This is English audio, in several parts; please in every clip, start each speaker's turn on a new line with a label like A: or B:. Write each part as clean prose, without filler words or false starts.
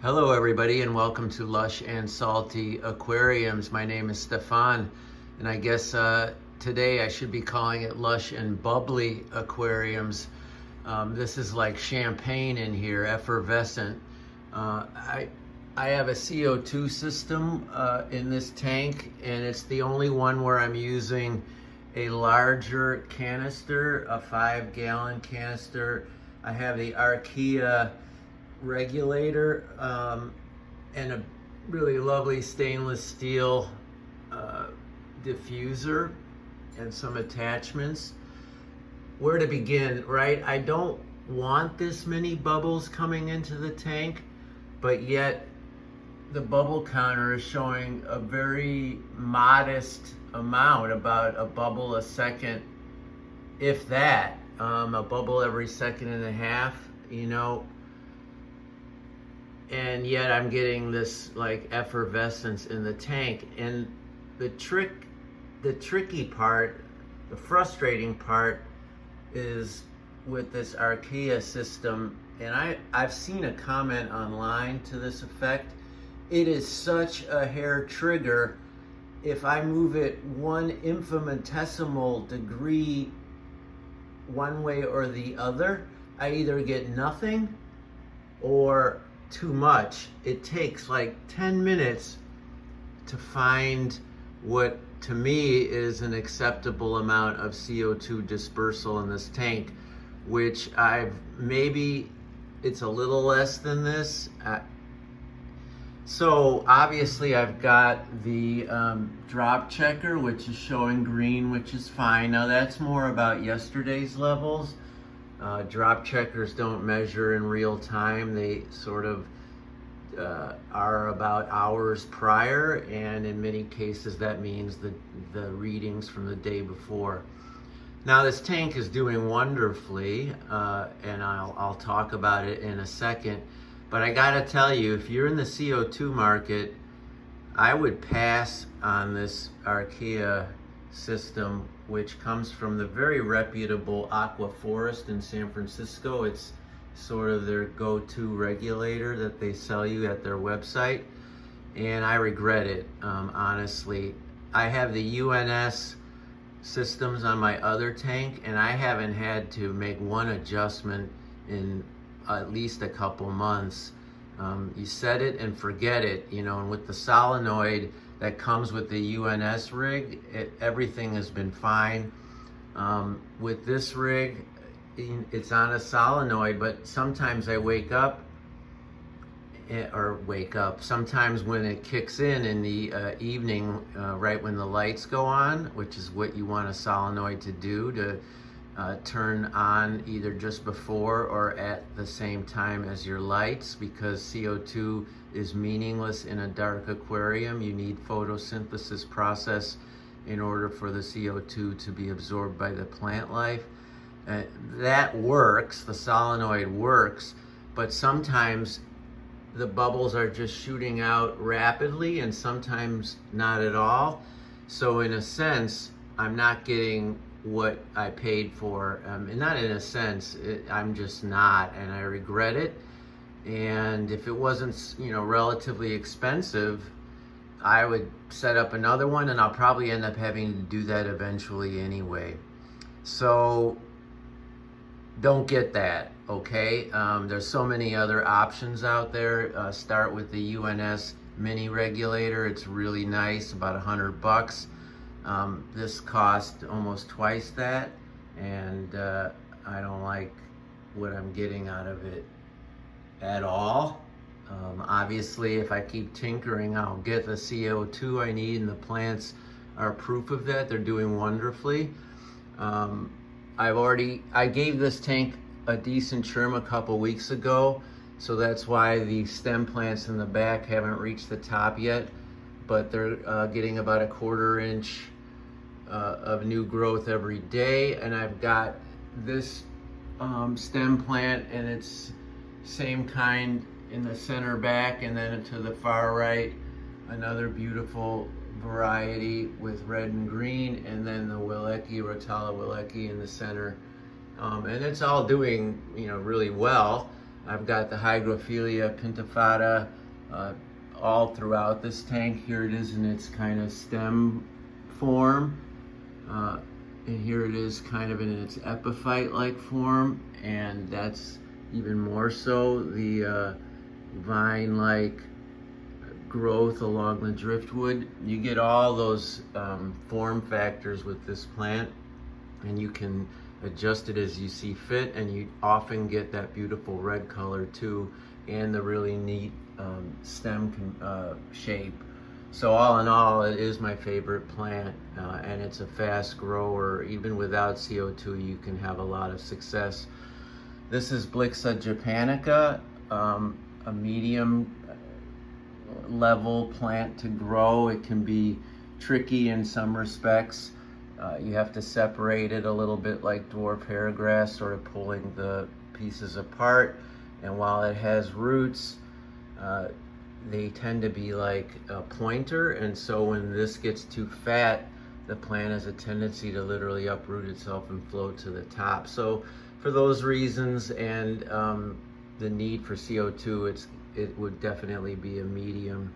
A: Hello everybody and welcome to Lush and Salty Aquariums. My name is Stefan and I guess today I should be calling it Lush and Bubbly Aquariums. This is like champagne in here, effervescent. I have a CO2 system in this tank, and it's the only one where I'm using a larger canister, a 5-gallon canister. I have the Archaea regulator and a really lovely stainless steel diffuser and some attachments. Where to begin, right? I don't want this many bubbles coming into the tank, but yet the bubble counter is showing a very modest amount, about a bubble a second, if that, a bubble every second and a half, and yet I'm getting this like effervescence in the tank. And the tricky part, the frustrating part is with this Archaea system, and I've seen a comment online to this effect. It is such a hair trigger. If I move it one infinitesimal degree one way or the other, I either get nothing or too much. It takes like 10 minutes to find what to me is an acceptable amount of CO2 dispersal in this tank, which maybe it's a little less than this. So obviously I've got the drop checker, which is showing green, which is fine. Now that's more about yesterday's levels. Drop checkers don't measure in real time. They sort of are about hours prior, and in many cases that means the readings from the day before. Now this tank is doing wonderfully, and I'll talk about it in a second. But I gotta tell you, if you're in the CO2 market, I would pass on this Archaea system, which comes from the very reputable Aquaforest in San Francisco. It's sort of their go-to regulator that they sell you at their website, and I regret it, honestly. I have the UNS systems on my other tank, and I haven't had to make one adjustment in at least a couple months. You set it and forget it, and with the solenoid that comes with the UNS rig, everything has been fine. With this rig, it's on a solenoid, but sometimes I sometimes when it kicks in the evening, right when the lights go on, which is what you want a solenoid to do, to turn on either just before or at the same time as your lights, because CO2 is meaningless in a dark aquarium. You need photosynthesis process in order for the CO2 to be absorbed by the plant life. That works, the solenoid works, but sometimes the bubbles are just shooting out rapidly and sometimes not at all. So in a sense, I'm not getting what I paid for, and not in a sense, I'm just not, and I regret it. And if it wasn't, relatively expensive, I would set up another one, and I'll probably end up having to do that eventually anyway. So don't get that, okay? There's so many other options out there. Start with the UNS mini regulator. It's really nice, about $100. This cost almost twice that, and I don't like what I'm getting out of it at all. Obviously, if I keep tinkering, I'll get the CO2 I need, and the plants are proof of that. They're doing wonderfully. I gave this tank a decent trim a couple weeks ago, so that's why the stem plants in the back haven't reached the top yet, but they're getting about a 1/4 inch of new growth every day. And I've got this stem plant, and it's same kind in the center back, and then to the far right, another beautiful variety with red and green, and then the Rotala Willecki in the center. And it's all doing, really well. I've got the Hygrophila pintafata all throughout this tank. Here it is in its kind of stem form. And here it is kind of in its epiphyte-like form, and that's even more so the vine-like growth along the driftwood. You get all those form factors with this plant, and you can adjust it as you see fit, and you often get that beautiful red color too, and the really neat stem shape. So all in all, it is my favorite plant, and it's a fast grower. Even without CO2, you can have a lot of success. This is Blixa japonica, a medium level plant to grow. It can be tricky in some respects. You have to separate it a little bit like dwarf hairgrass, sort of pulling the pieces apart. And while it has roots, they tend to be like a pointer, and so when this gets too fat, the plant has a tendency to literally uproot itself and float to the top. So for those reasons and the need for CO2, it would definitely be a medium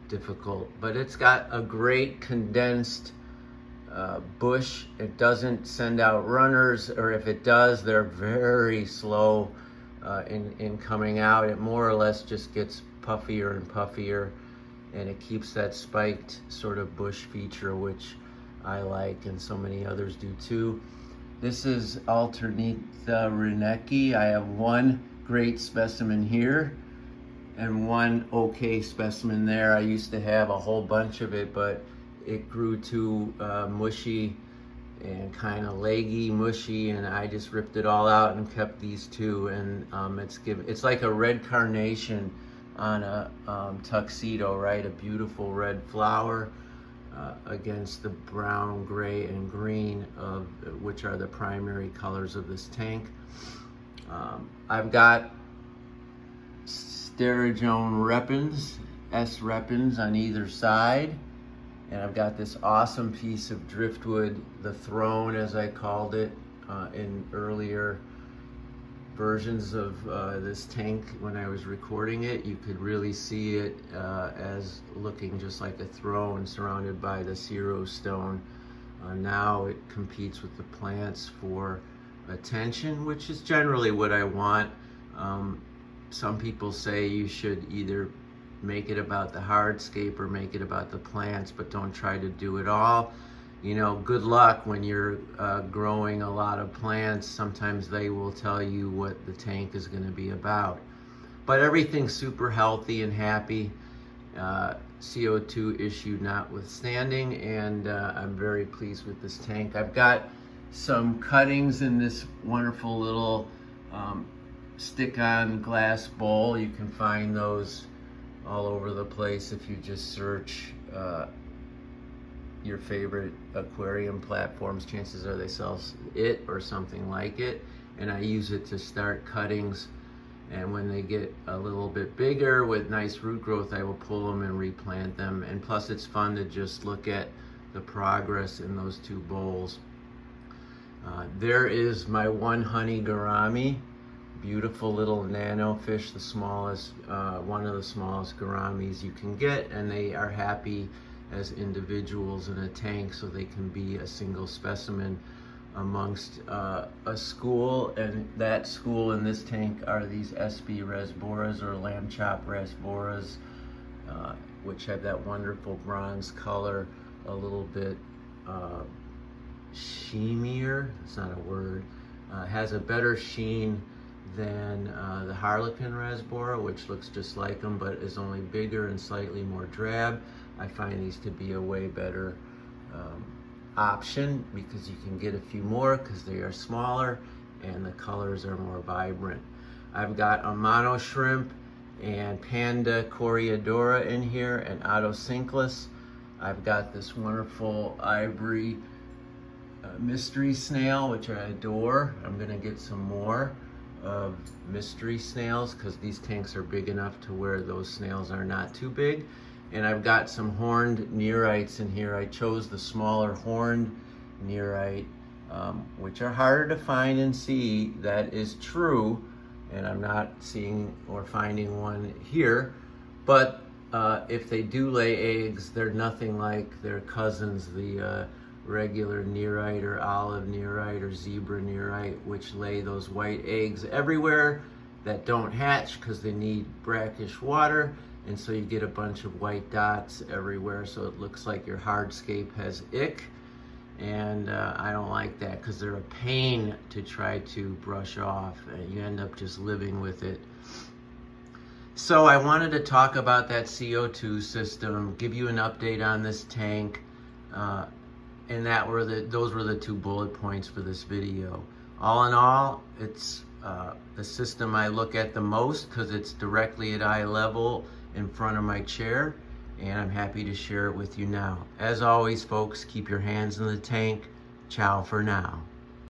A: difficult, but it's got a great condensed bush. It doesn't send out runners, or if it does, they're very slow in coming out. It more or less just gets puffier and puffier, and it keeps that spiked sort of bush feature, which I like and so many others do too. This is Alternatha Renecki. I have one great specimen here and one okay specimen there. I used to have a whole bunch of it, but it grew too mushy and kind of leggy, mushy, and I just ripped it all out and kept these two. And it's like a red carnation on a tuxedo, right? A beautiful red flower against the brown, gray, and green, which are the primary colors of this tank. I've got Sterigone repens, S repens on either side. And I've got this awesome piece of driftwood, the throne as I called it in earlier versions of this tank. When I was recording it, you could really see it as looking just like a throne surrounded by the Cero stone. Now it competes with the plants for attention, which is generally what I want. Some people say you should either make it about the hardscape or make it about the plants, but don't try to do it all. You know, good luck when you're growing a lot of plants. Sometimes they will tell you what the tank is going to be about. But everything's super healthy and happy, CO2 issue notwithstanding, and I'm very pleased with this tank. I've got some cuttings in this wonderful little stick-on glass bowl. You can find those all over the place if you just search your favorite aquarium platforms. Chances are they sell it or something like it, and I use it to start cuttings, and when they get a little bit bigger with nice root growth, I will pull them and replant them. And plus it's fun to just look at the progress in those two bowls. There is my one honey gourami, beautiful little nano fish, the smallest, one of the smallest gouramis you can get, and they are happy as individuals in a tank, so they can be a single specimen amongst a school. And that school in this tank are these SB rasboras, or lamb chop rasboras, which have that wonderful bronze color, a little bit sheenier, it's not a word, has a better sheen than the Harlequin rasbora, which looks just like them but is only bigger and slightly more drab. I find these to be a way better option because you can get a few more because they are smaller and the colors are more vibrant. I've got a mono shrimp and Panda Coreodora in here, and Autosynclus. I've got this wonderful ivory mystery snail, which I adore. I'm gonna get some more of mystery snails because these tanks are big enough to where those snails are not too big. And I've got some horned nereids in here. I chose the smaller horned nereid, which are harder to find and see. That is true, and I'm not seeing or finding one here. But if they do lay eggs, they're nothing like their cousins, the regular nearite or olive nearite or zebra nearite, which lay those white eggs everywhere that don't hatch because they need brackish water, and so you get a bunch of white dots everywhere, so it looks like your hardscape has ick. And I don't like that because they're a pain to try to brush off, and you end up just living with it. So I wanted to talk about that CO2 system, give you an update on this tank, and those were the 2 bullet points for this video. All in all, it's the system I look at the most because it's directly at eye level in front of my chair, and I'm happy to share it with you now. As always, folks, keep your hands in the tank. Ciao for now.